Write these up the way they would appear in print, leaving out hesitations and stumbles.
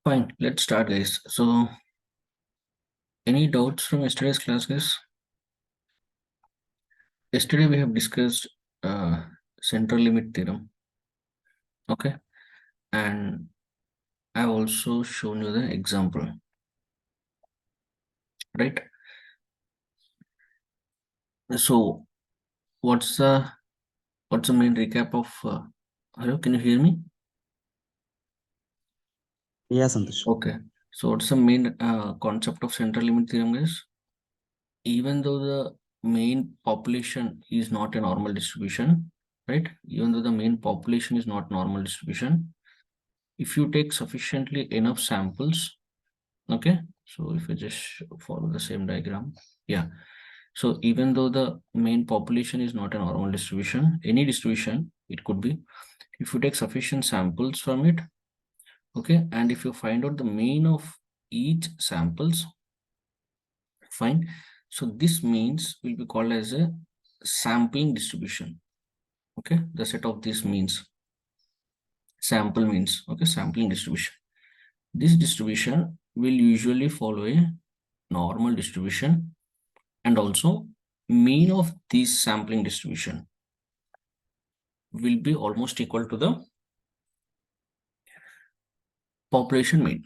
Fine, let's start, guys. So, any doubts from yesterday's class, guys? Yesterday we have discussed uh, central limit theorem, okay, and I've also shown you the example, right? So, what's the what's the main recap of? Hello, can you hear me? Yeah, Santosh. Okay. So, what's the main concept of central limit theorem, guys? Even though the main population is not a normal distribution, right? Even though the main population is not normal distribution, if you take sufficiently enough samples, okay, so if you just follow the same diagram, yeah, so even though the main population is not a normal distribution, any distribution it could be, if you take sufficient samples from it, okay, and if you find out the mean of each samples, fine, so this means will be called as a sampling distribution, okay, the set of these means, sample means, okay, sampling distribution. This distribution will usually follow a normal distribution, and also mean of this sampling distribution will be almost equal to the population mean,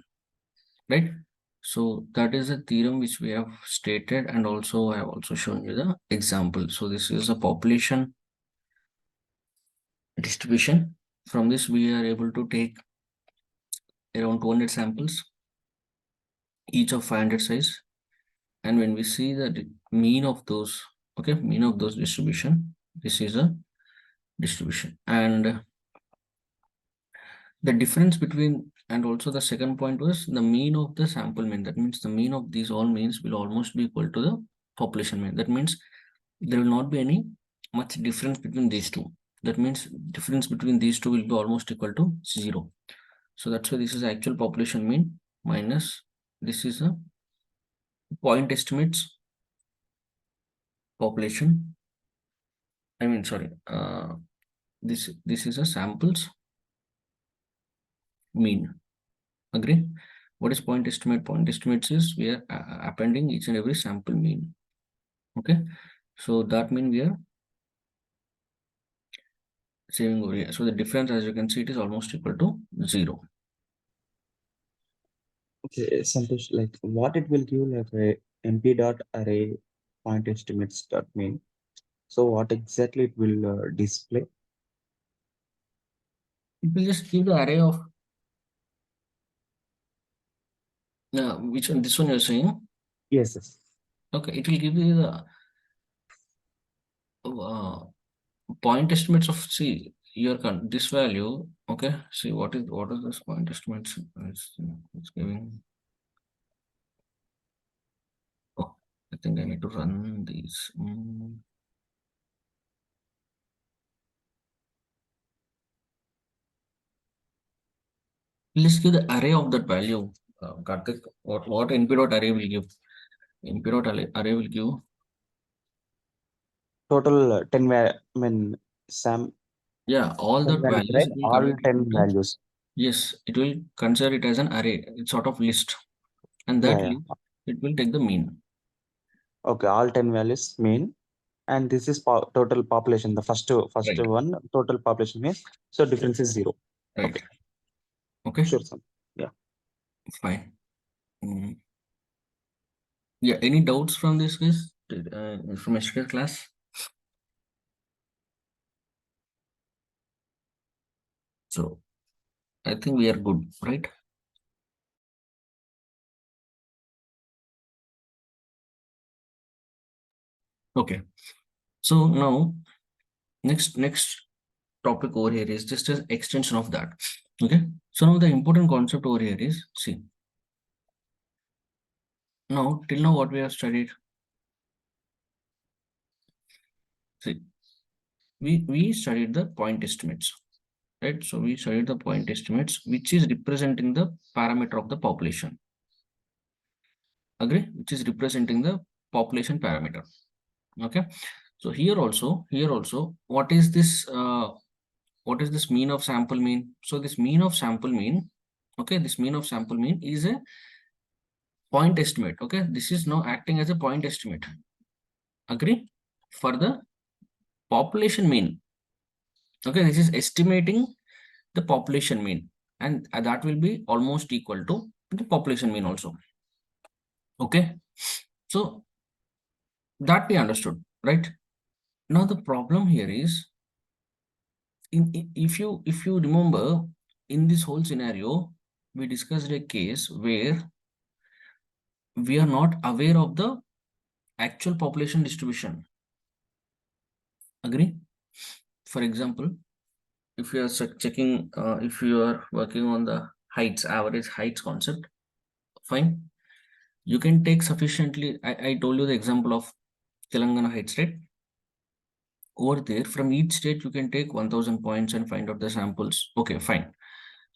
right? So that is a theorem which we have stated, and also I have also shown you the example. So this is a population distribution. From this we are able to take around 200 samples, each of 500 size, and when we see the mean of those, okay, mean of those distribution, this is a distribution. And the difference between, and also the second point was the mean of the sample mean. That means the mean of these all means will almost be equal to the population mean. That means there will not be any much difference between these two. That means difference between these two will be almost equal to 0. So that's why this is actual population mean minus this is a point estimates population. I mean, sorry, this is a samples mean. Agree? What is point estimate? Point estimates is we are appending each and every sample mean. Okay, so that means we are saving over here. So the difference, as you can see, it is almost equal to 0. Okay, Santosh, like what it will give like a mp dot array point estimates dot mean. So what exactly it will display? It will just give the array of which one? This one you're saying? Yes, yes. Okay, it will give you the point estimates of, see your this value. Okay, see what is this point estimates? It's giving. Oh, I think I need to run these. Let's give the array of that value. Karthik, what np dot array will give? Np dot array will give. Total 10 I mean Sam Yeah, all 10 that values, values right? it will All convert it 10 into. values. Yes, it will consider it as an array. It's sort of list, and Yeah, that yeah. list it will take the mean. Okay, all 10 values mean. And this is total population. The first Right. one total population means so difference is 0. Right. Okay, Okay. sure, Sam. Yeah. Fine. Yeah. Any doubts from this, guys? From yesterday's class? So I think we are good, right? Okay. So now next topic over here is just an extension of that. Okay. So now the important concept over here is, see, now till now what we have studied, see, we studied the point estimates, right? So we studied the point estimates, which is representing the parameter of the population. Agree? Which is representing the population parameter. Okay. So here also, what is this mean of sample mean? So this mean of sample mean Okay, this mean of sample mean is a point estimate. Okay, this is now acting as a point estimate. Agree? For the population mean. Okay, this is estimating the population mean, and that will be almost equal to the population mean also. Okay, so that we understood, right? Now the problem here is, if you remember, in this whole scenario, we discussed a case where we are not aware of the actual population distribution. Agree? For example, if you are checking, if you are working on the heights, average heights concept, fine. You can take sufficiently. I told you the example of Telangana heights, right? Over there, from each state, you can take 1000 points and find out the samples. Okay, fine.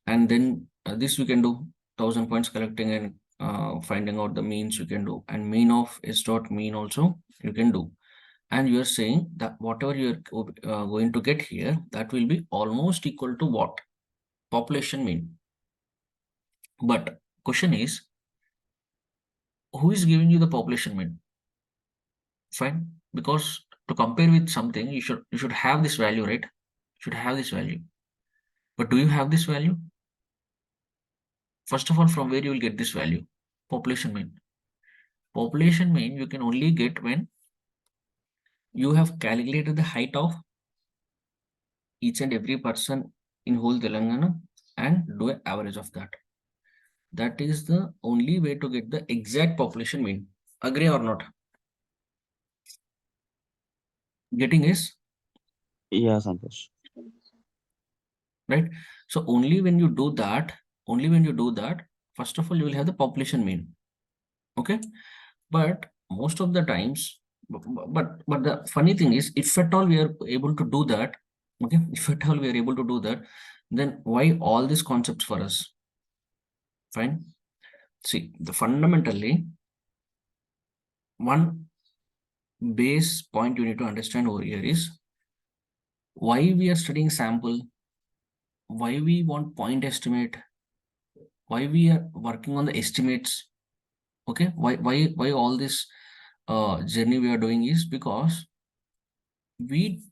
And then this you can do 1000 points collecting and finding out the means you can do, and mean of s dot mean also you can do. And you are saying that whatever you're going to get here, that will be almost equal to what? Population mean. But question is, who is giving you the population mean? Fine, because to compare with something, you should have this value, right? You should have this value. But do you have this value? First of all, from where you will get this value? Population mean. Population mean you can only get when you have calculated the height of each and every person in whole Telangana and do an average of that. That is the only way to get the exact population mean. Agree or not? Getting is Yeah, Santosh. right. So only when you do that, first of all, you will have the population mean. Okay. But most of the times, but the funny thing is, if at all we are able to do that, okay, if at all we are able to do that, then why all these concepts for us? Fine. See, the fundamentally one base point you need to understand over here is why we are studying sample, why we want point estimate, why we are working on the estimates. Okay, why all this journey we are doing is because we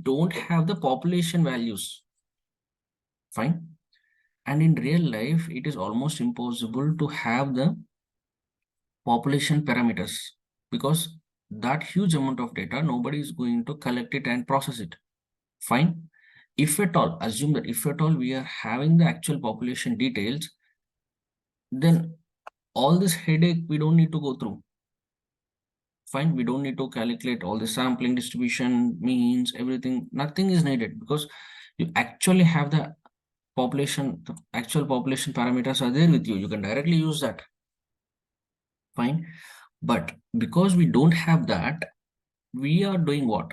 don't have the population values. Fine. And in real life, it is almost impossible to have the population parameters because that huge amount of data, nobody is going to collect it and process it. Fine. If at all, assume that if at all we are having the actual population details, then all this headache we don't need to go through. Fine, we don't need to calculate all the sampling distribution, means, everything. Nothing is needed because you actually have the population, the actual population parameters are there with you. You can directly use that. Fine. But because we don't have that, we are doing what?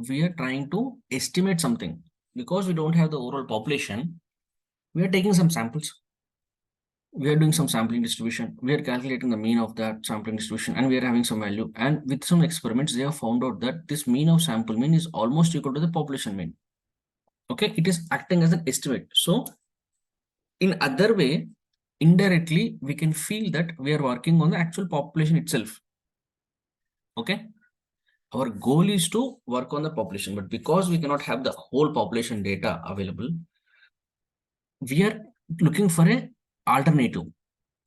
We are trying to estimate something. Because we don't have the overall population, we are taking some samples. We are doing some sampling distribution. We are calculating the mean of that sampling distribution and we are having some value. And with some experiments, they have found out that this mean of sample mean is almost equal to the population mean. Okay, it is acting as an estimate. So in other way, indirectly, we can feel that we are working on the actual population itself. Okay, our goal is to work on the population, but because we cannot have the whole population data available, we are looking for a alternative.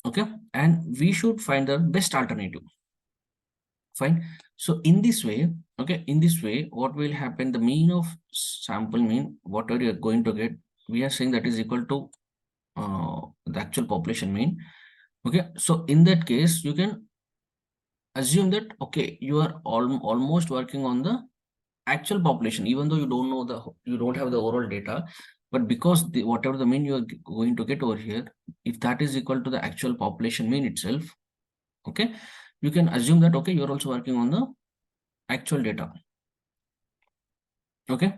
Okay, and we should find the best alternative. Fine. So in this way, okay, in this way, what will happen? The mean of sample mean, whatever you're going to get, we are saying that is equal to the actual population mean. Okay, so in that case, you can assume that okay, you are almost working on the actual population, even though you don't have the overall data, but because the whatever the mean you are going to get over here, if that is equal to the actual population mean itself, okay, you can assume that okay, you're also working on the actual data. Okay,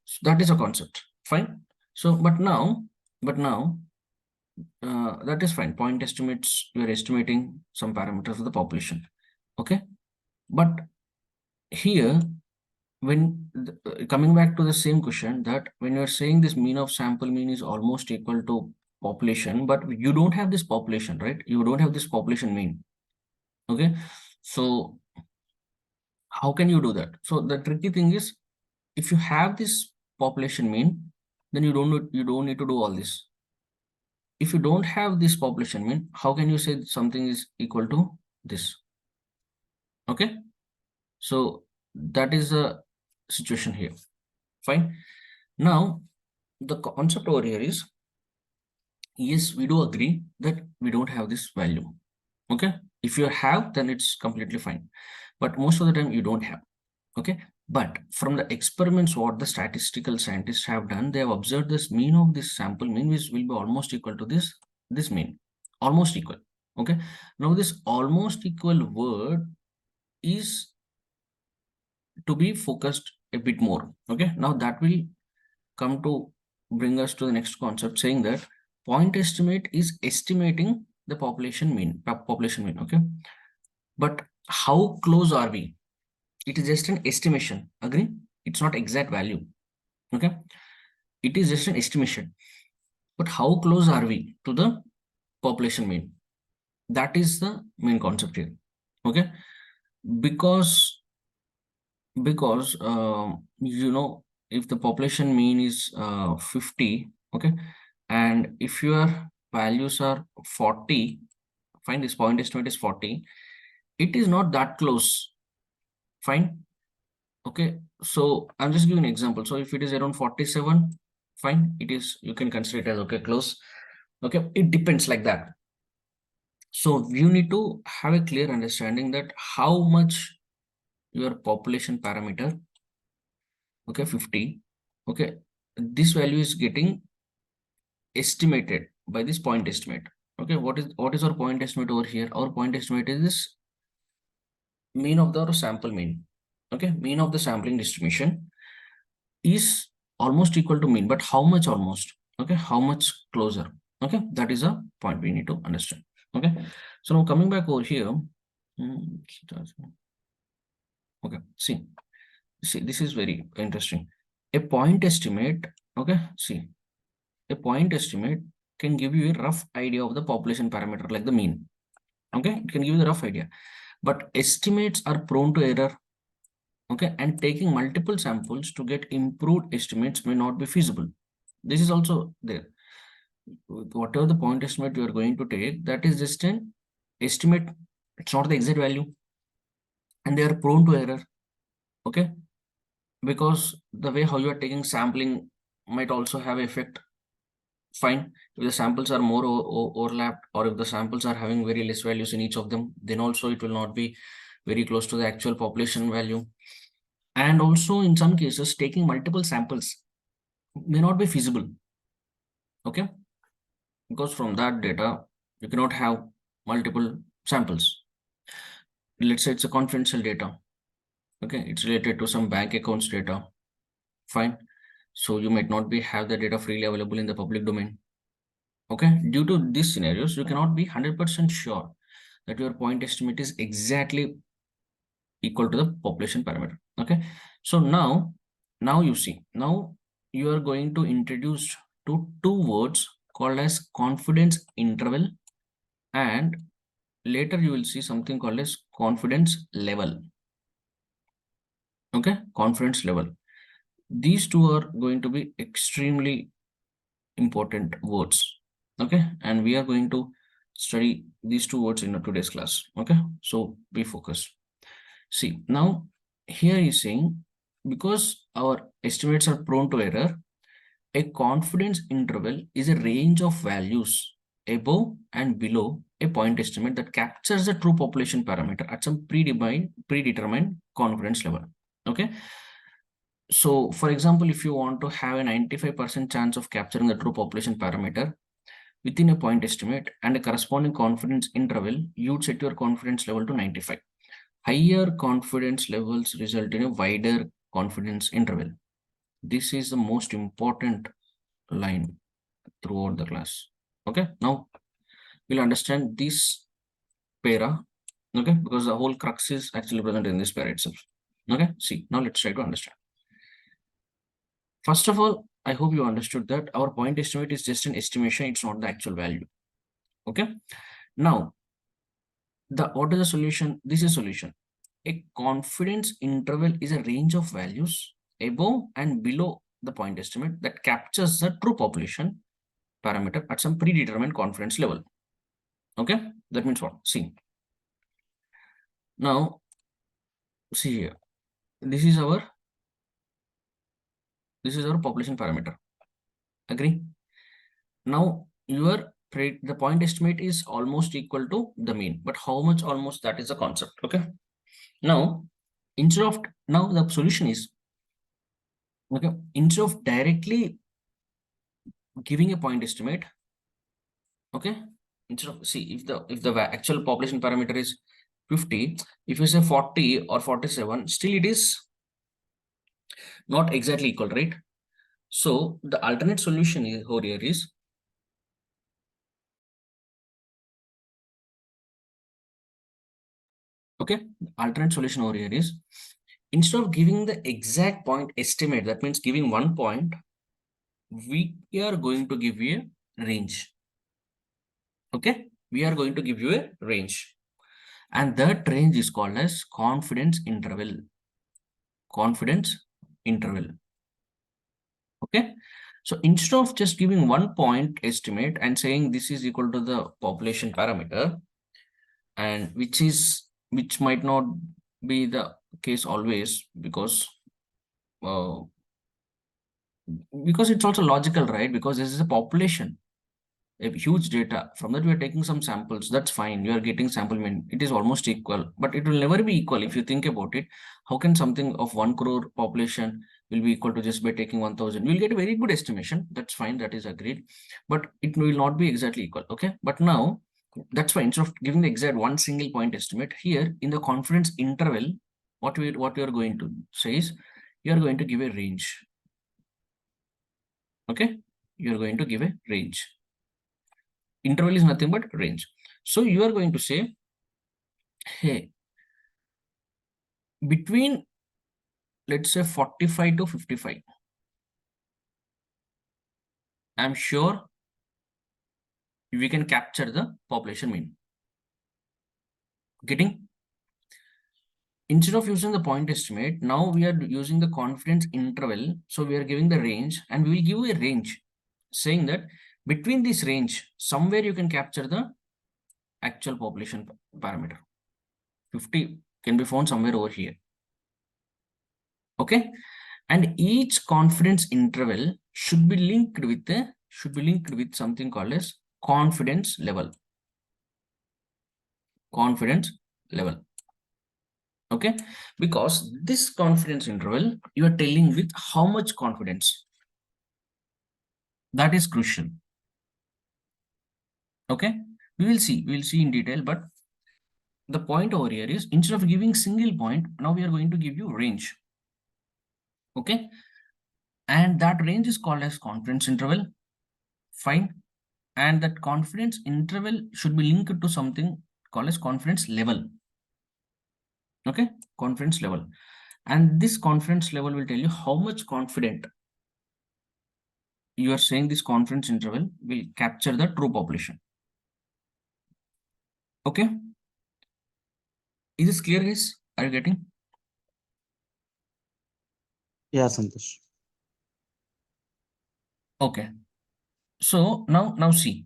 so that is a concept. Fine. So but now that is fine. Point estimates, we are estimating some parameters of the population. Okay, but here when coming back to the same question, that when you're saying this mean of sample mean is almost equal to population, but you don't have this population, right? You don't have this population mean. Okay, so how can you do that? So the tricky thing is, if you have this population mean, then you don't need to do all this. If you don't have this population mean, how can you say something is equal to this? Okay, so that is the situation here. Fine. Now the concept over here is, yes, we do agree that we don't have this value. Okay, if you have, then it's completely fine, but most of the time you don't have. Okay, but from the experiments what the statistical scientists have done, they have observed this mean of this sample mean, which will be almost equal to this mean, almost equal. Okay, now this almost equal word is to be focused a bit more. Okay, now that will come to bring us to the next concept, saying that point estimate is estimating the population mean. Okay, but how close are we? It is just an estimation. Agree? It's not exact value. Okay, it is just an estimation, but how close are we to the population mean? That is the main concept here. Okay, because if the population mean is 50, okay, and if your values are 40, fine, this point estimate is 40, it is not that close. Fine. Okay, so I'm just giving an example. So if it is around 47, fine, it is, you can consider it as okay, close. Okay, it depends like that. So you need to have a clear understanding that how much your population parameter, okay, 50, okay, this value is getting estimated by this point estimate. Okay, what is our point estimate over here? Our point estimate is this mean of the sample mean. Okay, mean of the sampling distribution is almost equal to mean, but how much almost? Okay, how much closer? Okay, that is a point we need to understand. Okay, so now coming back over here. Okay, see, this is very interesting. A point estimate, okay, see, a point estimate can give you a rough idea of the population parameter, like the mean. Okay, it can give you the rough idea, but estimates are prone to error. Okay, and taking multiple samples to get improved estimates may not be feasible. This is also there. Whatever the point estimate you are going to take, that is just an estimate. It's not the exact value, and they are prone to error. Okay, because the way how you are taking sampling might also have effect. Fine, if the samples are more overlapped, or if the samples are having very less values in each of them, then also it will not be very close to the actual population value. And also in some cases, taking multiple samples may not be feasible. Okay, because from that data you cannot have multiple samples. Let's say it's a confidential data. Okay, it's related to some bank accounts data. Fine, so you might not be have the data freely available in the public domain. Okay, due to these scenarios, you cannot be 100% sure that your point estimate is exactly equal to the population parameter. Okay, so now you see, now you are going to introduce to two words called as confidence interval, and later you will see something called as confidence level. Okay, confidence level. These two are going to be extremely important words. Okay, and we are going to study these two words in today's class. Okay, so be focused. See, now here is saying, because our estimates are prone to error, a confidence interval is a range of values above and below a point estimate that captures the true population parameter at some predetermined confidence level. Okay, so for example, if you want to have a 95% chance of capturing the true population parameter within a point estimate and a corresponding confidence interval, you'd set your confidence level to 95. Higher confidence levels result in a wider confidence interval. This is the most important line throughout the class. Okay, now we'll understand this para. Okay, because the whole crux is actually present in this para itself. Okay, see, now let's try to understand. First of all, I hope you understood that our point estimate is just an estimation. It's not the actual value. Okay. Now, what is the solution? This is solution. A confidence interval is a range of values above and below the point estimate that captures the true population parameter at some predetermined confidence level. Okay. That means what? See. Now, see here. This is our population parameter. Agree? Now the point estimate is almost equal to the mean, but how much almost, that is the concept. Okay. Now, now the solution is, okay, instead of directly giving a point estimate, okay, instead of, see, if the actual population parameter is 50, if you say 40 or 47, still it is not exactly equal, right? So the alternate solution here is, okay, alternate solution over here is, instead of giving the exact point estimate, that means giving 1 point, we are going to give you a range. Okay, we are going to give you a range, and that range is called as confidence interval. Confidence interval. Okay, so instead of just giving 1 point estimate and saying this is equal to the population parameter, and which might not be the case always, uh, because it's also logical, right? Because this is a population, a huge data. From that, we are taking some samples. That's fine. You are getting sample mean. It is almost equal, but it will never be equal if you think about it. How can something of 1 crore population will be equal to just by taking 1,000? We'll get a very good estimation. That's fine. That is agreed, but it will not be exactly equal. Okay, but now that's why instead of giving the exact one single point estimate here in the confidence interval, what we are going to say is, you are going to give a range. Okay, you are going to give a range. Interval is nothing but range. So you are going to say, hey, between, let's say, 45 to 55, I'm sure we can capture the population mean. Getting? Instead of using the point estimate, now we are using the confidence interval. So we are giving the range, and we will give a range saying that between this range, somewhere you can capture the actual population parameter. 50 can be found somewhere over here. Okay, and each confidence interval should be linked with something called as confidence level. Confidence level. Okay, because this confidence interval, you are telling with how much confidence. That is crucial. Okay, we will see in detail, but the point over here is, instead of giving single point, now we are going to give you range. Okay, and that range is called as confidence interval. Fine. And that confidence interval should be linked to something called as confidence level. Okay, confidence level. And this confidence level will tell you how much confident you are saying this confidence interval will capture the true population. Okay, is this clear, guys? Are you getting? Yeah, Santosh. Okay, so now see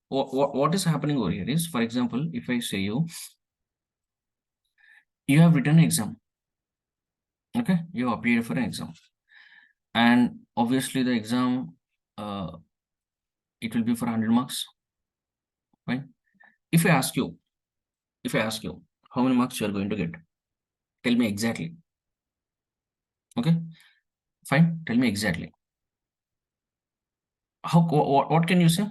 what is happening over here is, for example, if I say you have written an exam. Okay, you have appeared for an exam, and obviously the exam, it will be for 100 marks, right? If I ask you, how many marks you are going to get, tell me exactly. Okay, fine, tell me exactly. What can you say?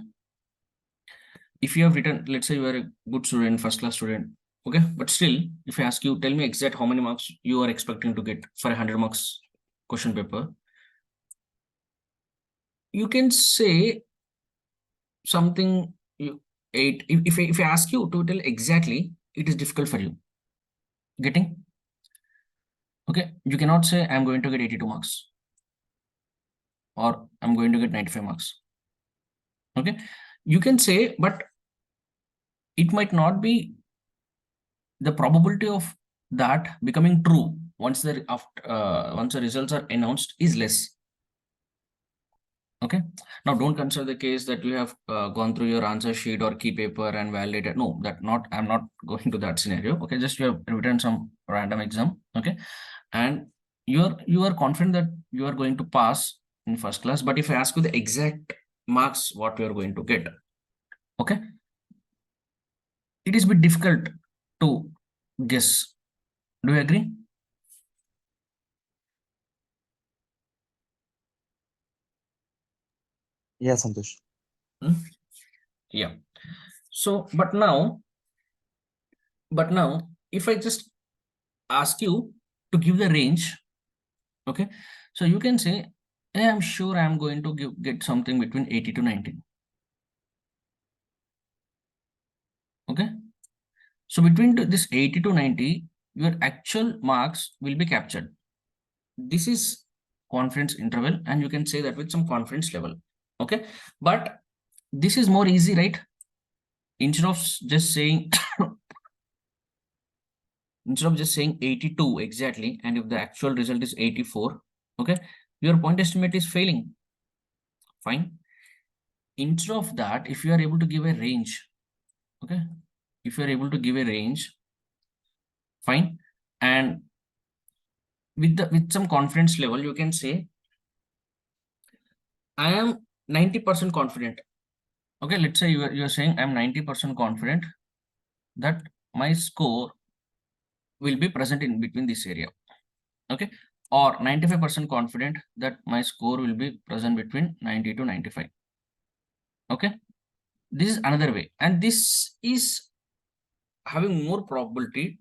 If you have written, let's say you are a good student, first class student, okay, but still, if I ask you, tell me exact how many marks you are expecting to get for a 100 marks question paper, you can say something, you 8. If I ask you to tell exactly, it is difficult for you. Getting? Okay, you cannot say I'm going to get 82 marks. or I'm going to get 95 marks. Okay, you can say, but it might not be the probability of that becoming true once once the results are announced is less. Okay, now don't consider the case that you have gone through your answer sheet or key paper and validated. No, that not, I'm not going to that scenario. Okay, just you have written some random exam. Okay, and you are confident that you are going to pass in first class, but if I ask you the exact marks what you are going to get, okay, it is a bit difficult to guess. Do you agree? Yeah, Santosh. Hmm? Yeah. So, but now, if I just ask you to give the range, okay, so you can say, "Hey, I'm sure I'm going to get something between 80 to 90." Okay, so between this 80 to 90, your actual marks will be captured. This is confidence interval, and you can say that with some confidence level. Okay, but this is more easy, right? Instead of just saying instead of just saying 82 exactly, and if the actual result is 84, okay, your point estimate is failing. Fine. Instead of that, if you are able to give a range, okay, if you are able to give a range, fine, and with some confidence level, you can say, I am 90% confident. Okay, let's say you're saying I'm 90% confident that my score will be present in between this area. Okay, or 95% confident that my score will be present between 90 to 95. Okay, this is another way, and this is having more probability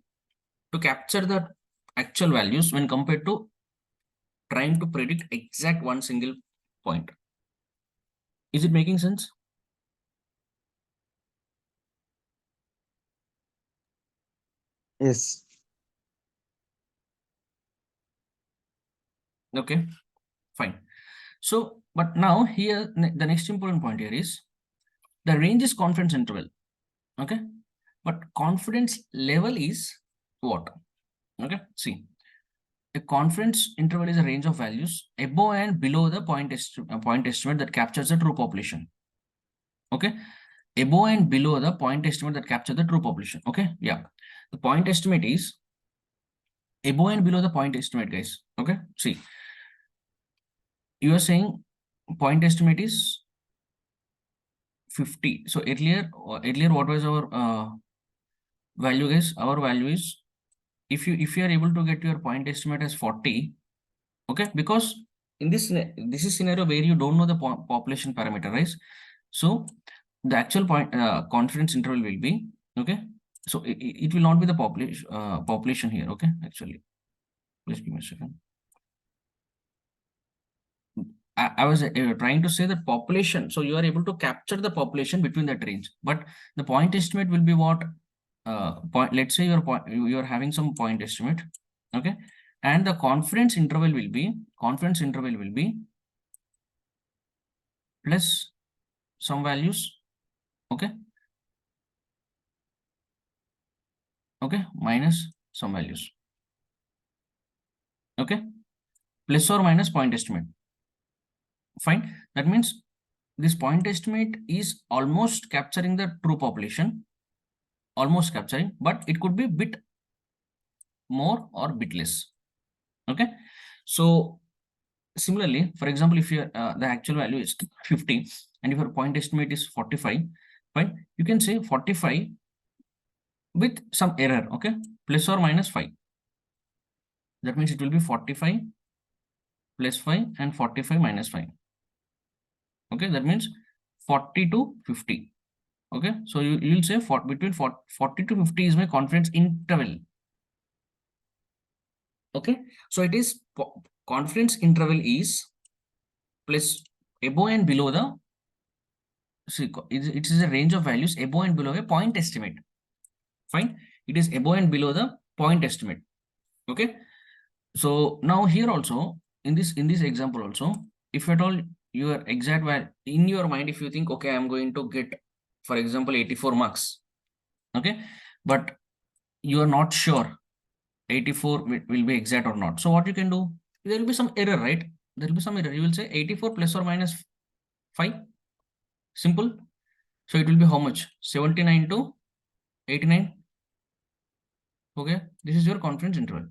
to capture the actual values when compared to trying to predict exact one single point. Is it making sense? Yes. Okay, fine. So, but now here, the next important point here is the range is confidence interval. Okay, but confidence level is what? Okay, see, a confidence interval is a range of values above and below the point estimate that captures the true population. Okay, above and below the point estimate that captures the true population. Okay, yeah, the point estimate is above and below the point estimate, guys. Okay, see, you are saying point estimate is 50. So earlier what was our value, guys? Our value is, if you are able to get your point estimate as 40, okay, because in this is scenario where you don't know the population parameter, right? So the actual point confidence interval will be, okay, so it will not be the population here. Okay, actually, please give me a second. I was trying to say that population, so you are able to capture the population between that range, but the point estimate will be what, point, let's say you are having some point estimate, okay, and the confidence interval will be plus some values, okay, okay, minus some values, okay, plus or minus point estimate. Fine, that means this point estimate is almost capturing the true population, almost capturing, but it could be bit more or bit less. Okay, so similarly, for example, if your the actual value is 50 and if your point estimate is 45, fine, you can say 45 with some error, okay, plus or minus 5. That means it will be 45 plus 5 and 45 minus 5. Okay, that means 40 to 50. Okay, so you'll say between 40 to 50 is my confidence interval. Okay, so it is confidence interval is plus above and below the, see, it is a range of values above and below a point estimate. Fine, it is above and below the point estimate. Okay, so now here also in this example also, if at all your exact value in your mind, if you think, okay, I'm going to get, for example, 84 marks, okay, but you are not sure 84 will be exact or not. So what you can do, there will be some error, right? There will be some error. You will say 84 plus or minus 5. Simple. So it will be how much? 79 to 89. Okay. This is your confidence interval.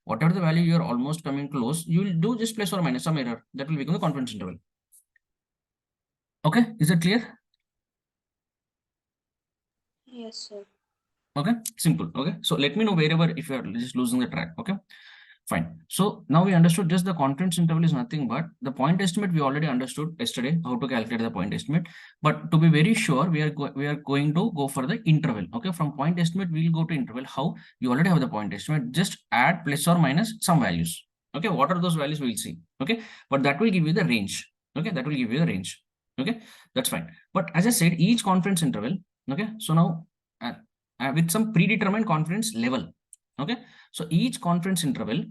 Whatever the value you are almost coming close, you will do just plus or minus some error. That will become the confidence interval. Okay. Is that clear? Yes, sir. Okay. Simple. Okay. So let me know wherever if you are just losing the track. Okay. Fine. So now we understood just the confidence interval is nothing but the point estimate. We already understood yesterday how to calculate the point estimate. But to be very sure, we are going to go for the interval. Okay, from point estimate we will go to interval. How? You already have the point estimate. Just add plus or minus some values. Okay, what are those values? We'll see. Okay, but that will give you the range. Okay, that will give you the range. Okay, that's fine. But as I said, each confidence interval. Okay, so now with some predetermined confidence level. Okay, so each confidence interval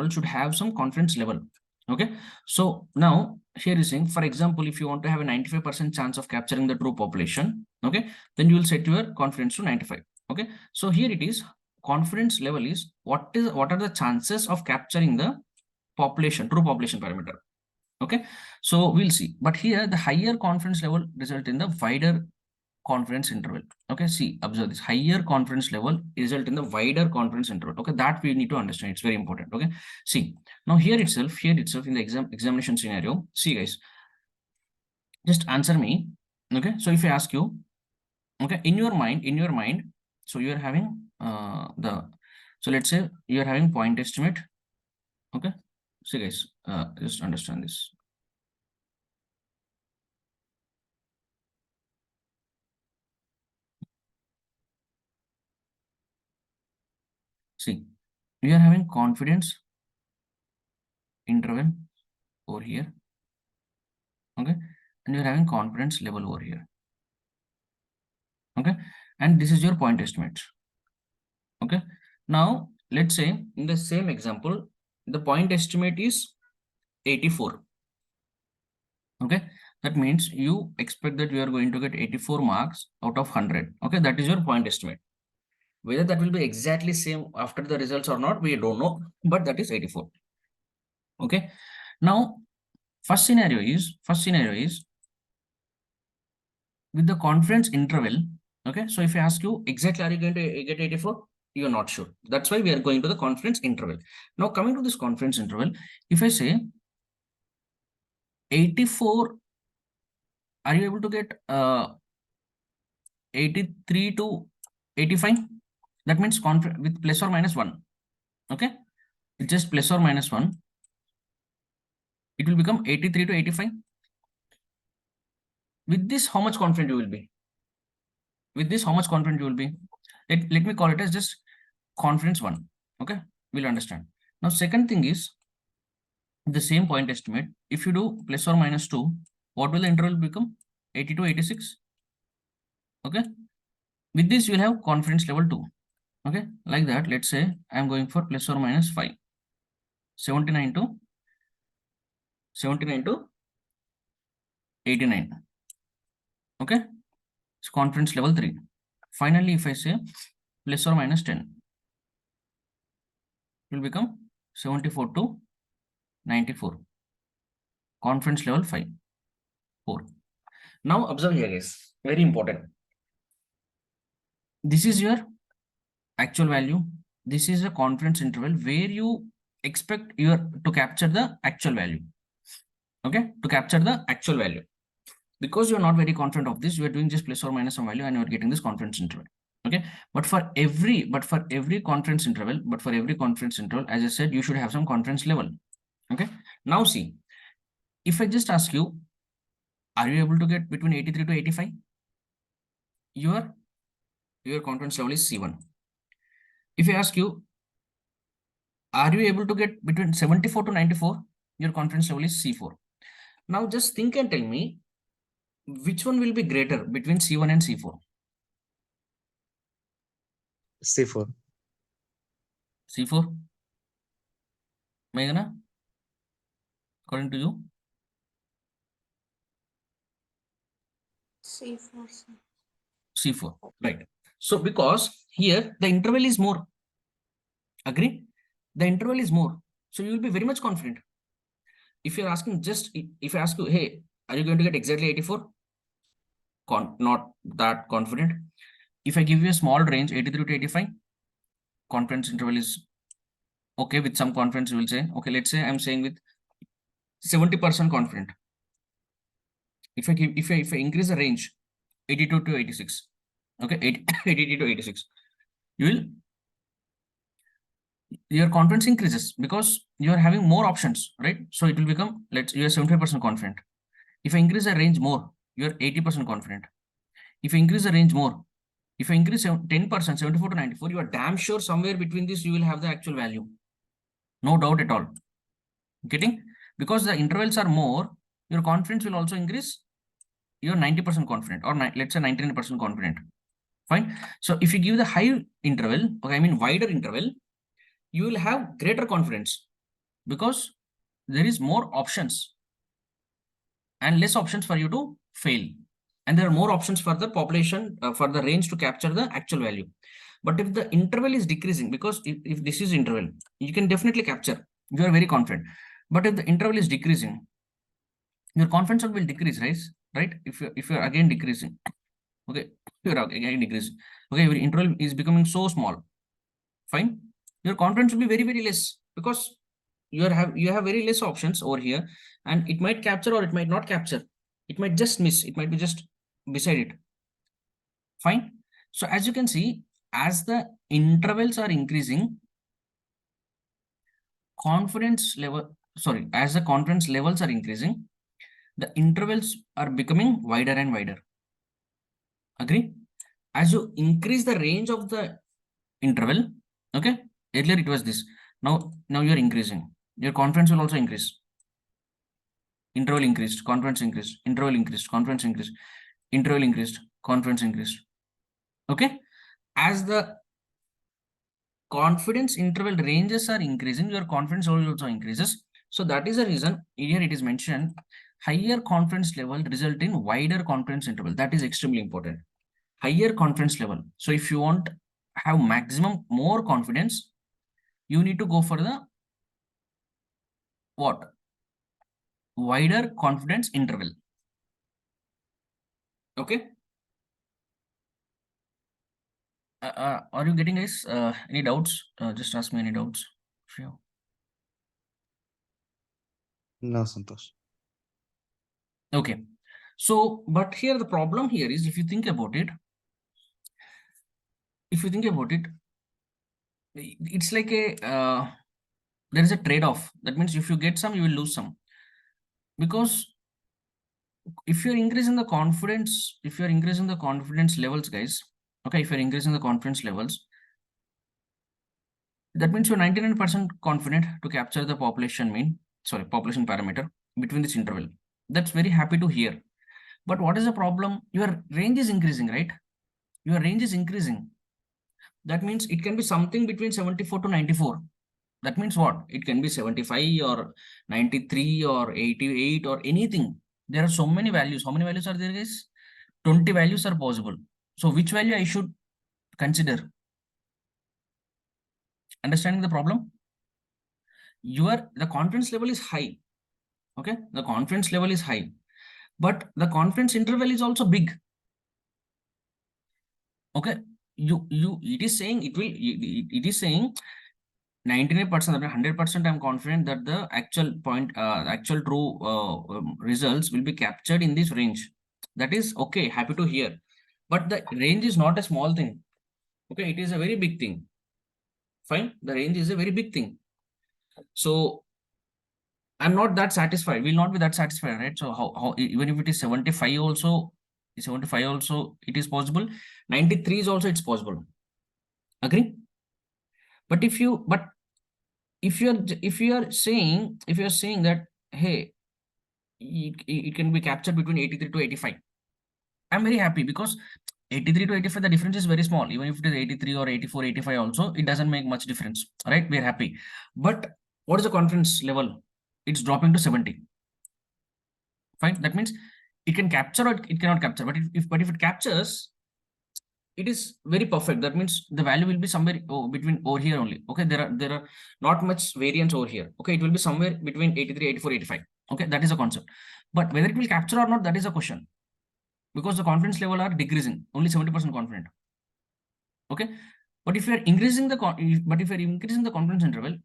should have some confidence level. Okay, so now here is saying, for example, if you want to have a 95% chance of capturing the true population, okay, then you will set your confidence to 95. Okay, so here it is, confidence level is what are the chances of capturing the population, true population parameter. Okay, so we'll see. But here the higher confidence level result in the wider confidence interval. Okay, see, observe this, higher confidence level result in the wider confidence interval. Okay, that we need to understand. It's very important. Okay, see, now here itself in the examination scenario, see guys, just answer me. Okay, so if I ask you, okay, in your mind, so you are having so let's say you are having point estimate. Okay, see guys, just understand this. See, you are having confidence interval over here. Okay, and you're having confidence level over here. Okay, and this is your point estimate. Okay, now let's say in the same example the point estimate is 84. Okay, that means you expect that you are going to get 84 marks out of 100. Okay, that is your point estimate. Whether that will be exactly same after the results or not, we don't know, but that is 84. Okay, now first scenario is with the confidence interval. Okay, so if I ask you exactly are you going to get 84, you're not sure. That's why we are going to the confidence interval. Now coming to this confidence interval, if I say 84, are you able to get 83 to 85? That means with plus or minus 1. Okay, with just plus or minus 1, it will become 83 to 85. With this, how much confident you will be? With this, how much confident you will be? Let me call it as just confidence 1. Okay, we'll understand. Now second thing is the same point estimate. If you do plus or minus 2, what will the interval become? 80 to 86. Okay, with this you will have confidence level 2. Okay, like that, let's say I am going for plus or minus 5. 79 to 89. Okay, it's confidence level 3. Finally, if I say plus or minus 10, it will become 74 to 94. Confidence level 5, 4. Now observe here guys, very important. This is your actual value. This is a confidence interval where you expect your to capture the actual value. Okay, to capture the actual value. Because you're not very confident of this, you are doing just plus or minus some value and you're getting this confidence interval. Okay, but for every confidence interval, as I said, you should have some confidence level. Okay, now see, if I just ask you, are you able to get between 83 to 85? Your confidence level is C1. If I ask you, are you able to get between 74 to 94? Your confidence level is C4. Now just think and tell me, which one will be greater between C1 and C4? C4. C4? Meghana? according to you? C4, sir. C4, right? So because here the interval is more, agree? The interval is more, so you will be very much confident. If you're asking just, if I ask you, hey, are you going to get exactly 84? Not that confident. If I give you a small range, 83 to 85, confidence interval is okay. With some confidence, you will say, okay, let's say I'm saying with 70% confident. If I increase the range, 82 to 86, okay, 82 to 86, you will, your confidence increases because you are having more options, right? So it will become, you are 75% confident. If I increase the range more, you are 80% confident. If I increase the range more, if I increase 10%, 74 to 94, you are damn sure somewhere between this you will have the actual value. No doubt at all. Getting? Because the intervals are more, your confidence will also increase. You're 90% confident, or let's say 99% confident. Fine. So if you give the high interval, okay, I mean wider interval, you will have greater confidence because there is more options and less options for you to fail. And there are more options for the population, for the range to capture the actual value. But if the interval is decreasing, because if this is interval, you can definitely capture, you are very confident. But if the interval is decreasing, your confidence will decrease, right? Right? If you're again decreasing, okay, you're again decreasing, okay, your interval is becoming so small, fine, your confidence will be very, very less because you have very less options over here, and it might capture or it might not capture. It might just miss, it might be just beside it. Fine. So as you can see, as the intervals are increasing, confidence level, sorry, as the confidence levels are increasing, the intervals are becoming wider and wider. Agree? As you increase the range of the interval, okay, earlier it was this. Now you're increasing. Your confidence will also increase. Interval increased, confidence increased, interval increased, confidence increased, interval increased, confidence increased. Okay. As the confidence interval ranges are increasing, your confidence level also increases. So that is the reason here it is mentioned higher confidence level result in wider confidence interval. That is extremely important. Higher confidence level. So if you want have maximum more confidence, you need to go for the what? Wider confidence interval. Okay. Are you getting guys? Any doubts? Just ask me any doubts. Sure. No, Santosh. Okay. So, but here the problem here is if you think about it, it's like a there is a trade-off. That means if you get some, you will lose some. Because if you're increasing the confidence, levels, guys, okay, if you're increasing the confidence levels, that means you're 99% confident to capture the population mean, sorry, population parameter between this interval. That's very happy to hear. But what is the problem? Your range is increasing, right? Your range is increasing. That means it can be something between 74 to 94. That means what? It can be 75 or 93 or 88 or anything. There are so many values. How many values are there, guys? 20 values are possible. So which value I should consider? Understanding the problem? The confidence level is high. Okay, the confidence level is high, but the confidence interval is also big. Okay, it is saying it is saying 99%, 100% I'm confident that the actual point, actual true results will be captured in this range. That is okay, happy to hear. But the range is not a small thing. Okay, it is a very big thing. Fine, the range is a very big thing. So I'm not that satisfied. Will not be that satisfied, right? So how even if it is 75 also, it is possible. 93 is also it's possible. Agree? But if you are saying that, hey, it can be captured between 83 to 85, I'm very happy because 83 to 85 the difference is very small. Even if it is 83 or 84, 85 also, it doesn't make much difference, right? We're happy. But what is the confidence level? it's dropping to 70. Fine. That means it can capture or it cannot capture. But if it captures, it is very perfect. That means the value will be somewhere between over here only. Okay, there are not much variance over here. Okay, it will be somewhere between 83, 84, 85. Okay, that is a concept. But whether it will capture or not, that is a question, because the confidence level are decreasing, only 70% confident. Okay, but if you are increasing the confidence interval,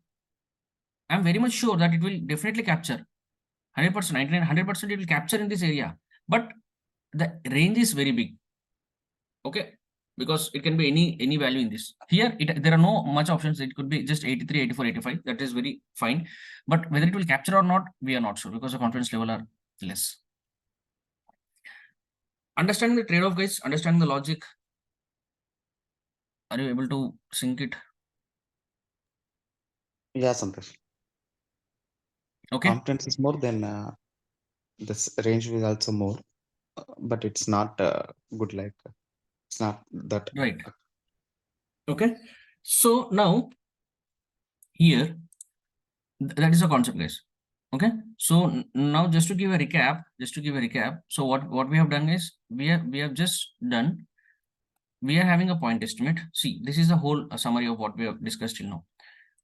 I'm very much sure that it will definitely capture 100%, 99, 100% it will capture in this area. But the range is very big. Okay, because it can be any value in this. Here, there are no much options. It could be just 83, 84, 85. That is very fine. But whether it will capture or not, we are not sure, because the confidence level are less. Understanding the trade-off, guys, understanding the logic. Are you able to sync it? Yeah, Santosh. Okay. Confidence is more than this range is also more, but it's not good. Like it's not that. Right. Okay. So now here, that is a concept, guys. Okay. So now just to give a recap. So what we have done is we have just done. We are having a point estimate. See, this is the whole summary of what we have discussed till now.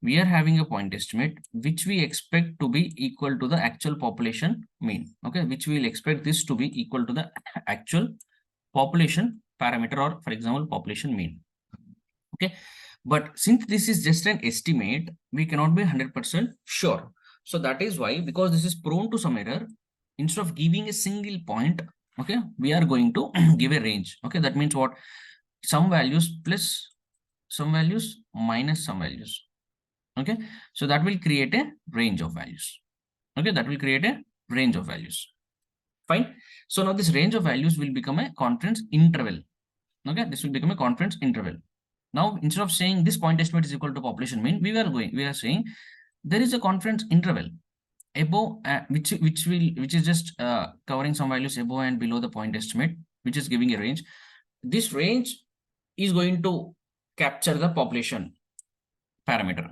We are having a point estimate which we expect to be equal to the actual population mean. Okay, which we will expect this to be equal to the actual population parameter, or for example population mean. Okay, but since this is just an estimate, we cannot be 100% sure. So that is why, because this is prone to some error, instead of giving a single point, okay, we are going to give a range. Okay, that means what? Some values plus some values minus some values. Okay, so that will create a range of values. Okay, that will create a range of values. Fine. So now this range of values will become a confidence interval. Okay, this will become a confidence interval. Now, instead of saying this point estimate is equal to population mean, we are saying there is a confidence interval above, which is just covering some values above and below the point estimate, which is giving a range. This range is going to capture the population parameter.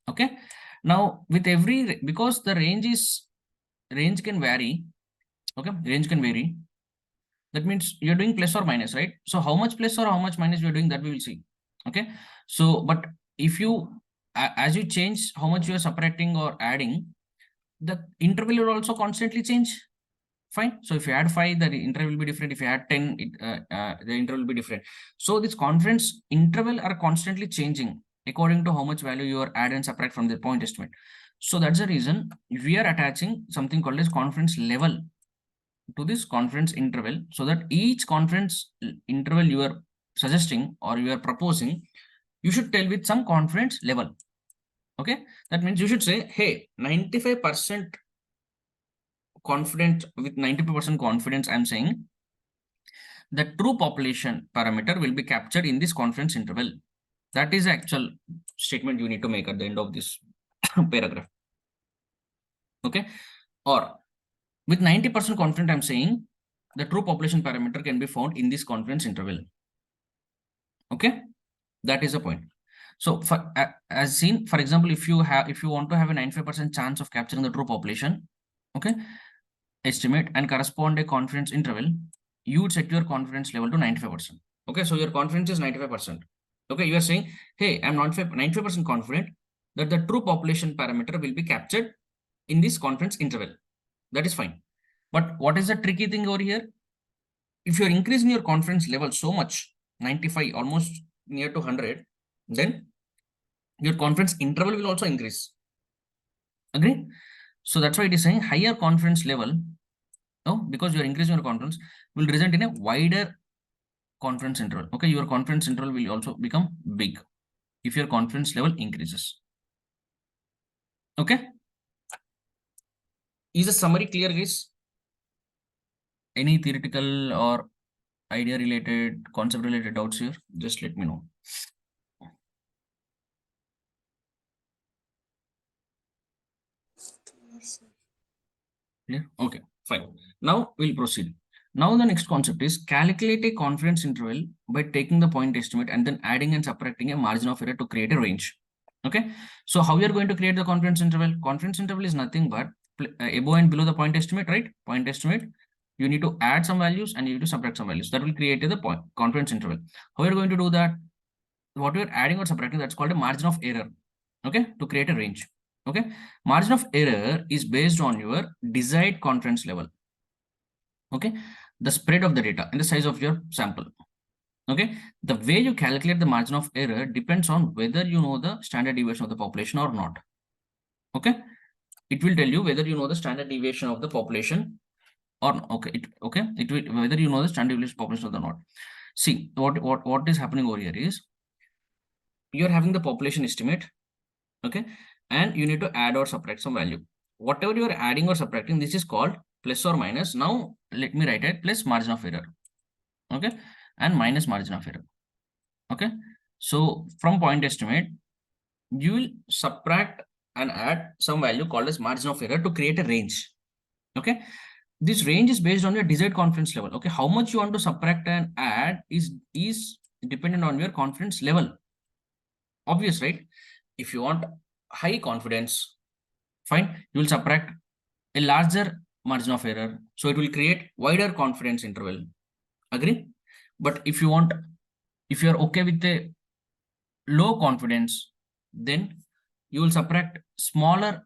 Okay, now with every, because the range can vary. Okay, range can vary. That means you're doing plus or minus, right? So how much plus or how much minus you're doing, that we will see. Okay, so but if you as you change how much you are subtracting or adding, the interval will also constantly change. Fine. So if you add 5, the interval will be different. If you add 10, the interval will be different. So this confidence interval are constantly changing according to how much value you are add and subtract from the point estimate. So that's the reason we are attaching something called as confidence level to this confidence interval, so that each confidence interval you are suggesting or you are proposing, you should tell with some confidence level. Okay, that means you should say, hey, 95% confident, with 95% confidence, I'm saying the true population parameter will be captured in this confidence interval. That is the actual statement you need to make at the end of this paragraph. Okay, or with 90% confident, I'm saying the true population parameter can be found in this confidence interval. Okay, that is the point. So for as seen, for example, if you want to have a 95% chance of capturing the true population, okay, estimate and correspond a confidence interval, you would set your confidence level to 95%. Okay, so your confidence is 95%. Okay, you are saying, hey, I'm 95% confident that the true population parameter will be captured in this confidence interval. That is fine. But what is the tricky thing over here? If you're increasing your confidence level so much, 95, almost near to 100, then your confidence interval will also increase. Agree? So that's why it is saying higher confidence level, no, because you're increasing your confidence, will result in a wider confidence interval. Okay, your confidence interval will also become big if your confidence level increases. Okay, is the summary clear, guys? Any theoretical or idea related, concept related doubts here? Just let me know. Clear? Okay, fine. Now we'll proceed. Now the next concept is calculate a confidence interval by taking the point estimate and then adding and subtracting a margin of error to create a range. Okay, so how we are going to create the confidence interval? Confidence interval is nothing but above and below the point estimate, right? Point estimate, you need to add some values and you need to subtract some values. That will create the point confidence interval. How are you going to do that? What you're adding or subtracting, that's called a margin of error. Okay, to create a range. Okay, margin of error is based on your desired confidence level. Okay, the spread of the data and the size of your sample. Okay, the way you calculate the margin of error depends on whether you know the standard deviation of the population or not. Okay, it will tell you whether you know the standard deviation of the population or not. Okay, it will whether you know the standard deviation population or not. See, what is happening over here is you are having the population estimate. Okay, and you need to add or subtract some value. Whatever you are adding or subtracting, this is called plus or minus. Now let me write it plus margin of error. Okay, and minus margin of error. Okay, so from point estimate you will subtract and add some value called as margin of error to create a range. Okay, this range is based on your desired confidence level. Okay, how much you want to subtract and add is dependent on your confidence level. Obvious, right? If you want high confidence, fine, you will subtract a larger margin of error, so it will create wider confidence interval. Agree? But if you are okay with the low confidence, then you will subtract smaller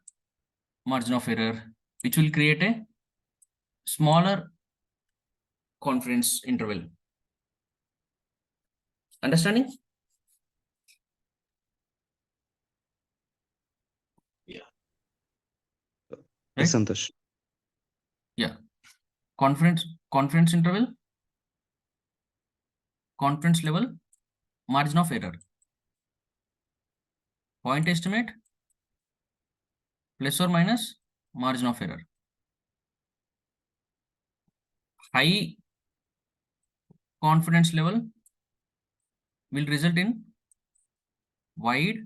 margin of error, which will create a smaller confidence interval. Understanding? Yeah. Right? Yes, Santosh. Yeah. Confidence interval, confidence level, margin of error, point estimate, plus or minus margin of error. High confidence level will result in wide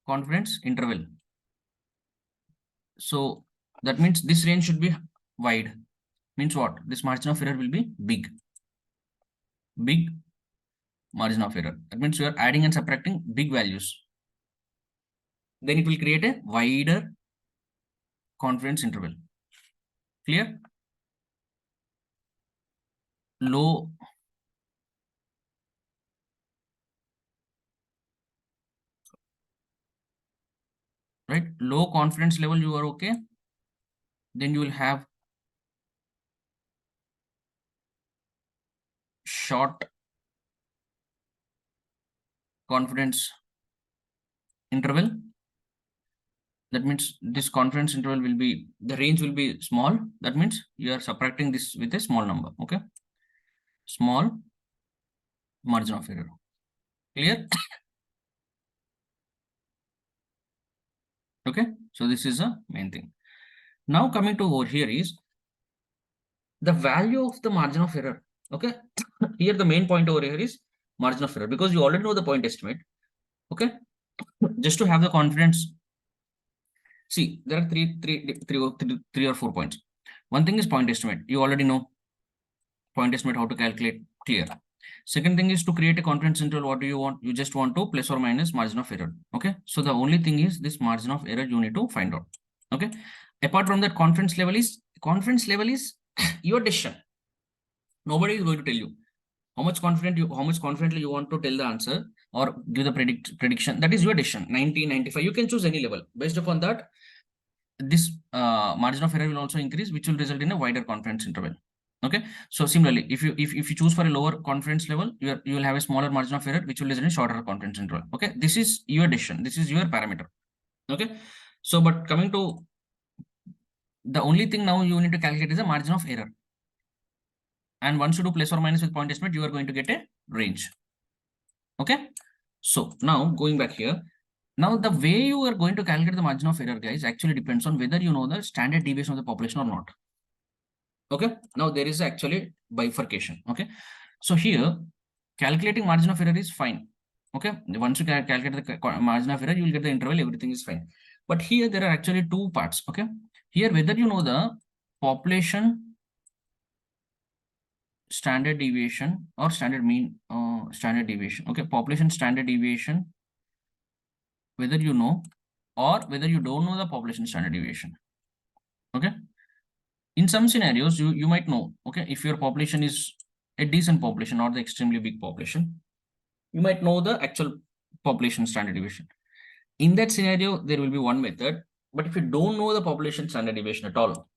confidence interval. So that means this range should be wide. Means what? This margin of error will be big. Big margin of error. That means you are adding and subtracting big values. Then it will create a wider confidence interval. Clear? Low right? Low confidence level, you are okay. Then you will have short confidence interval. That means this confidence interval will be, the range will be small. That means you are subtracting this with a small number. Okay. Small margin of error. Clear? Okay. So this is a main thing. Now coming to over here is the value of the margin of error. Okay. Here the main point over here is margin of error, because you already know the point estimate. Okay. Just to have the confidence. See, there are three or 4 points. One thing is point estimate. You already know point estimate, how to calculate, clear. Second thing is to create a confidence interval. What do you want? You just want to plus or minus margin of error. Okay. So the only thing is this margin of error you need to find out. Okay. Apart from that, confidence level is your decision. Nobody is going to tell you how much confidently you want to tell the answer or give the prediction. That is your decision. 90, 95. You can choose any level. Based upon that, this margin of error will also increase, which will result in a wider confidence interval. Okay. So similarly, if you choose for a lower confidence level, you will have a smaller margin of error, which will result in shorter confidence interval. Okay. This is your decision. This is your parameter. Okay. So, but coming to the only thing now you need to calculate is the margin of error. And once you do plus or minus with point estimate, you are going to get a range. Okay. So now going back here, now the way you are going to calculate the margin of error, guys, actually depends on whether you know the standard deviation of the population or not. Okay. Now there is actually bifurcation. Okay. So here calculating margin of error is fine. Okay. Once you calculate the margin of error, you will get the interval, everything is fine. But here there are actually two parts. Okay. Here, whether you know the population standard deviation or standard mean standard deviation. Okay. Population standard deviation, whether you know or whether you don't know the population standard deviation. Okay. In some scenarios, you might know, okay, if your population is a decent population, not the extremely big population, you might know the actual population standard deviation. In that scenario, there will be one method, but if you don't know the population standard deviation at all,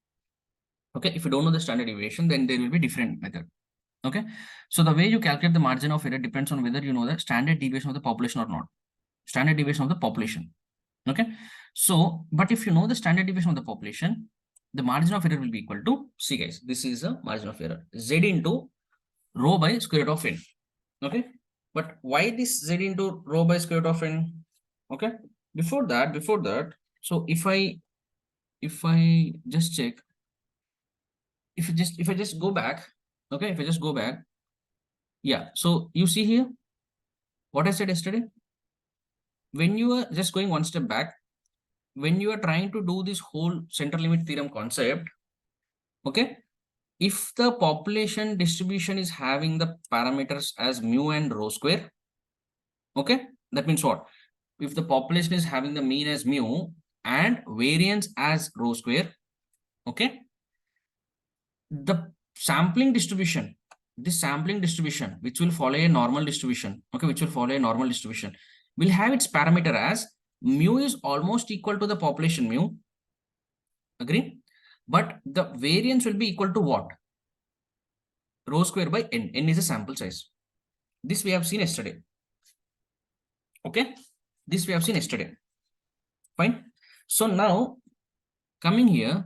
okay, if you don't know the standard deviation, then there will be different method. Okay, so the way you calculate the margin of error depends on whether you know the standard deviation of the population or not. Standard deviation of the population. Okay, so but if you know the standard deviation of the population, the margin of error will be equal to, see guys, this is the margin of error, z into rho by square root of n. Okay, but why this z into rho by square root of n? Okay, before that, so if I just check, if I just go back, okay, if I just go back, yeah, so you see here what I said yesterday. When you are just going one step back, when you are trying to do this whole central limit theorem concept, okay, if the population distribution is having the parameters as mu and rho square, okay, that means what? If the population is having the mean as mu and variance as rho square, okay, the sampling distribution, this sampling distribution, which will follow a normal distribution, okay, which will follow a normal distribution, will have its parameter as mu is almost equal to the population mu, agree? But the variance will be equal to what? Rho square by n. N is a sample size. This we have seen yesterday. Okay, this we have seen yesterday. Fine. So now coming here,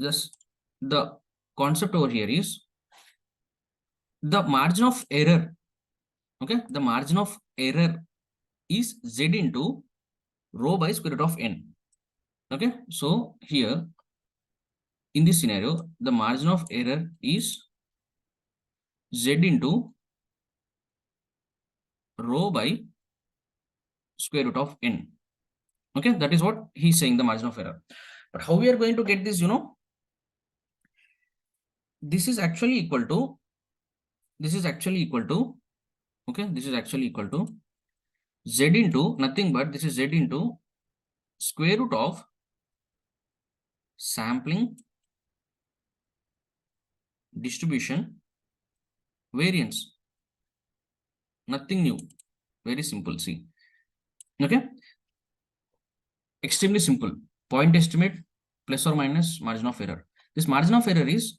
just the concept over here is the margin of error. Okay, the margin of error is z into rho by square root of n. Okay, so here in this scenario, the margin of error is z into rho by square root of n. Okay, that is what he's saying, the margin of error. But how we are going to get this, this is actually equal to, this is actually equal to, okay, this is actually equal to z into nothing but this is z into square root of sampling distribution variance. Nothing new. Very simple. See. Okay. Extremely simple. Point estimate plus or minus margin of error. This margin of error is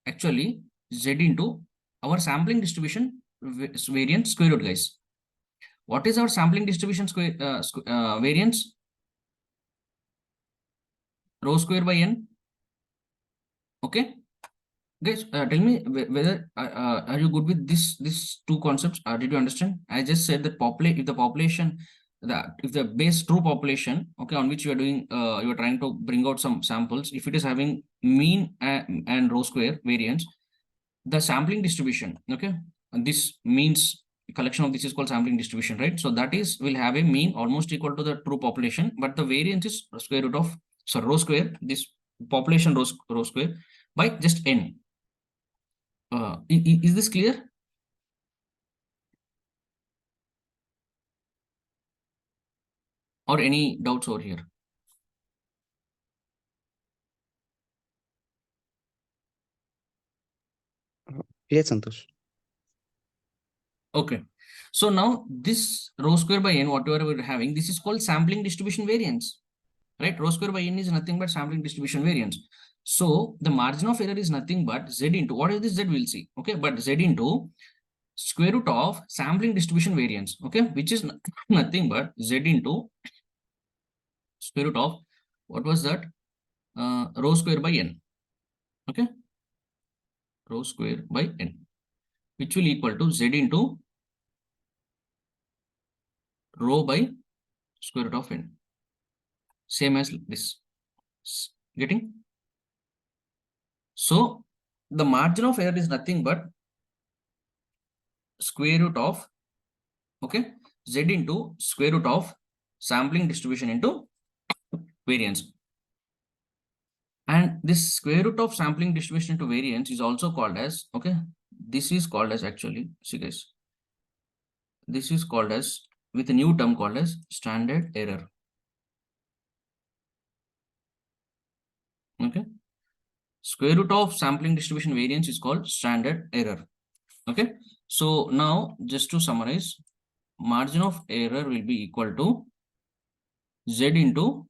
actually z into our sampling distribution variance square root, guys. What is our sampling distribution square variance? Rho square by n. Okay. Guys, tell me whether are you good with these two concepts? Did you understand? I just said that if the population, if the base true population, okay, on which you are doing, you are trying to bring out some samples, if it is having mean and rho square variance, the sampling distribution, okay, and this means collection of this is called sampling distribution, right? So that is will have a mean almost equal to the true population, but the variance is square root of, so rho square, this population rho square by just n. Is this clear? Or any doubts over here? Yes, Santosh. Okay. So now this rho square by n, whatever we're having, this is called sampling distribution variance, right? Rho square by n is nothing but sampling distribution variance. So the margin of error is nothing but z into, what is this z, we'll see. Okay, but z into square root of sampling distribution variance, okay, which is nothing but z into square root of, what was that? Rho square by n, okay, rho square by n, which will equal to z into rho by square root of n, same as this. Getting? So the margin of error is nothing but square root of, okay, z into square root of sampling distribution into variance. And this square root of sampling distribution into variance is also called as, okay, this is called as, actually, see guys, this is called as, with a new term called as standard error. Okay. Square root of sampling distribution variance is called standard error. Okay. So now just to summarize, margin of error will be equal to Z into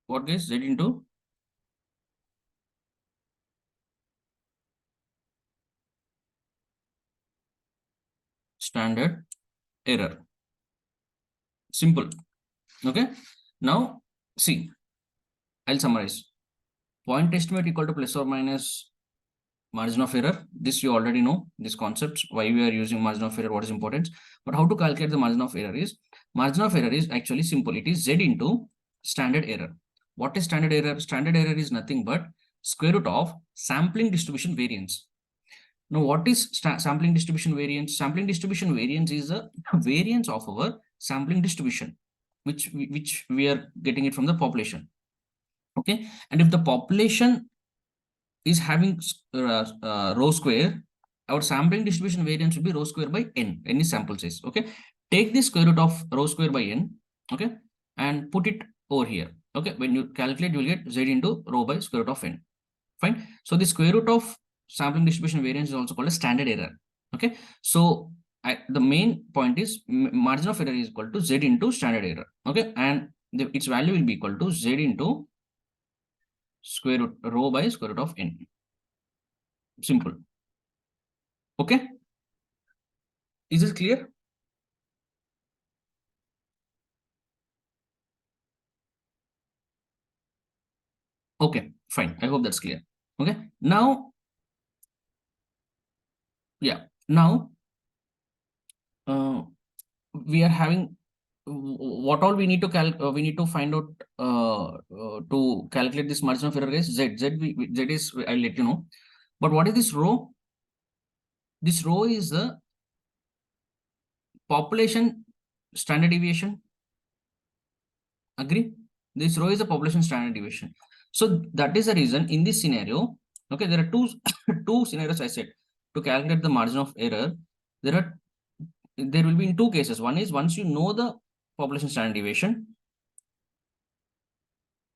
what, guys? Z into standard error. Simple. Okay. Now see, I'll summarize. Point estimate equal to plus or minus margin of error. This you already know, this concepts, why we are using margin of error, what is important. But how to calculate the margin of error is actually simple. It is Z into standard error. What is standard error? Standard error is nothing but square root of sampling distribution variance. Now, what is sampling distribution variance? Sampling distribution variance is a variance of our sampling distribution, which we are getting it from the population. Okay, and if the population is having rho square, our sampling distribution variance will be rho square by n. N is sample size. Okay, take the square root of rho square by n. Okay, and put it over here. Okay, when you calculate, you will get z into rho by square root of n. Fine. So the square root of sampling distribution variance is also called a standard error. Okay, so the main point is margin of error is equal to z into standard error. Okay, and its value will be equal to z into square root rho by square root of n. Simple. Okay, is this clear? Okay, fine. I hope that's clear. Okay, now, yeah, now we are having what all we need to we need to find out to calculate this margin of error is z is, I'll let you know. But what is this rho? This rho is the population standard deviation. Agree? This rho is the population standard deviation. So that is the reason in this scenario, okay, there are two two scenarios I said to calculate the margin of error. There will be in two cases. One is once you know the population standard deviation.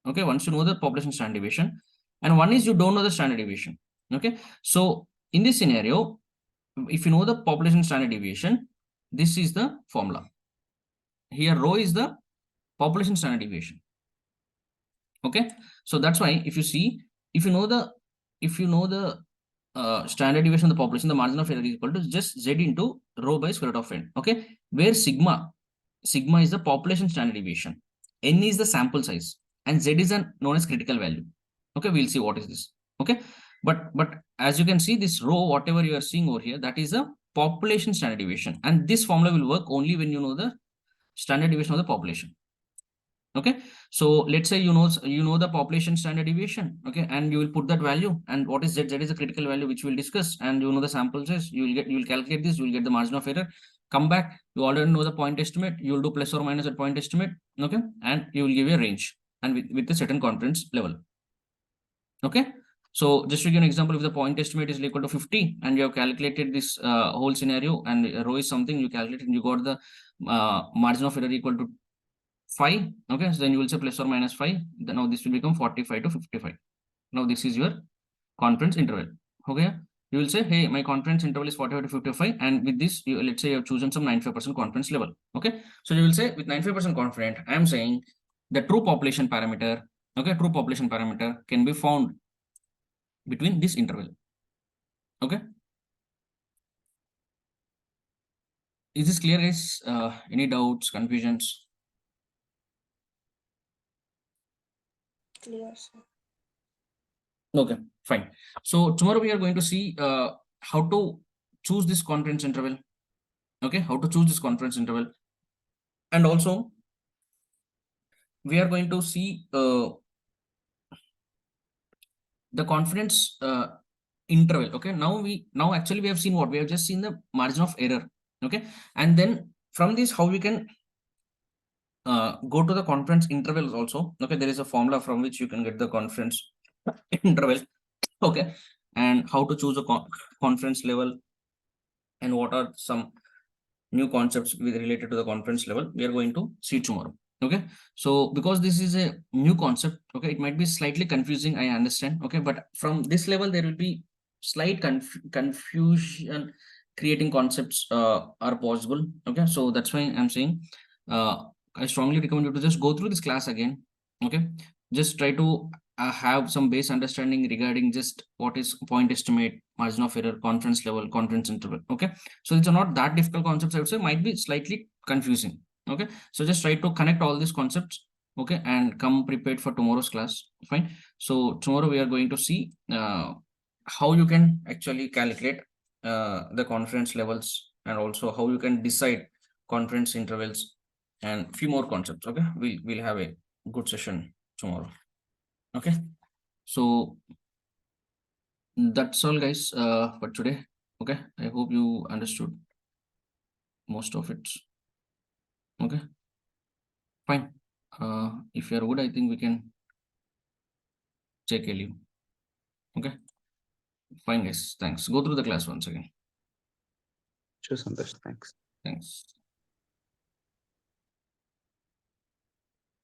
Okay, once you know the population standard deviation, and one is you don't know the standard deviation. Okay, so in this scenario, if you know the population standard deviation, this is the formula. Here rho is the population standard deviation. Okay, so that's why if you see, if you know the standard deviation of the population, the margin of error is equal to just z into rho by square root of n. Okay, where sigma is the population standard deviation, n is the sample size, and z is known as critical value. Okay, we'll see what is this. Okay, but as you can see, this rho, whatever you are seeing over here, that is the population standard deviation, and this formula will work only when you know the standard deviation of the population. Okay, so let's say you know the population standard deviation. Okay, and you will put that value, and what is z? Z is a critical value which we'll discuss, and you know the sample size. You will calculate this. You will get the margin of error. Come back. You already know the point estimate. You will do plus or minus at point estimate. Okay, and you will give a range and with a certain confidence level. Okay, so just to give an example, if the point estimate is equal to 50 and you have calculated this whole scenario, and rho is something you calculated, and you got the margin of error equal to 5. Okay, so then you will say plus or minus 5. Then now this will become 45 to 55. Now this is your confidence interval. Okay, you will say, hey, my confidence interval is 45 to 55, and with this, let's say you have chosen some 95% confidence level. Okay, so you will say with 95% confident, I am saying the true population parameter. Okay, true population parameter can be found between this interval. Okay, is this clear, guys? Any doubts, confusions? Clear, sir. Okay, fine. So tomorrow we are going to see how to choose this confidence interval. Okay, how to choose this confidence interval, and also we are going to see the confidence interval. Okay, now actually we have seen what we have just seen the margin of error. Okay, and then from this how we can go to the confidence intervals also. Okay, there is a formula from which you can get the confidence interval. Okay, and how to choose a confidence level, and what are some new concepts related to the confidence level, we are going to see tomorrow. Okay, so because this is a new concept, okay, it might be slightly confusing, I understand, okay, but from this level there will be slight confusion. Creating concepts are possible, okay, so that's why I'm saying I strongly recommend you to just go through this class again, okay, just try to have some base understanding regarding just what is point estimate, margin of error, confidence level, confidence interval, okay. So it's not that difficult concepts, I would say, might be slightly confusing, okay. So just try to connect all these concepts, okay, and come prepared for tomorrow's class. Fine. So tomorrow we are going to see how you can actually calculate the confidence levels, and also how you can decide confidence intervals, and few more concepts. Okay, we'll have a good session tomorrow. Okay, so that's all, guys, for today. Okay, I hope you understood most of it. Okay, fine. If you're good, I think we can check a leave. Okay, fine, guys. Thanks. Go through the class once again. Sure, Santosh. Thanks. Thanks.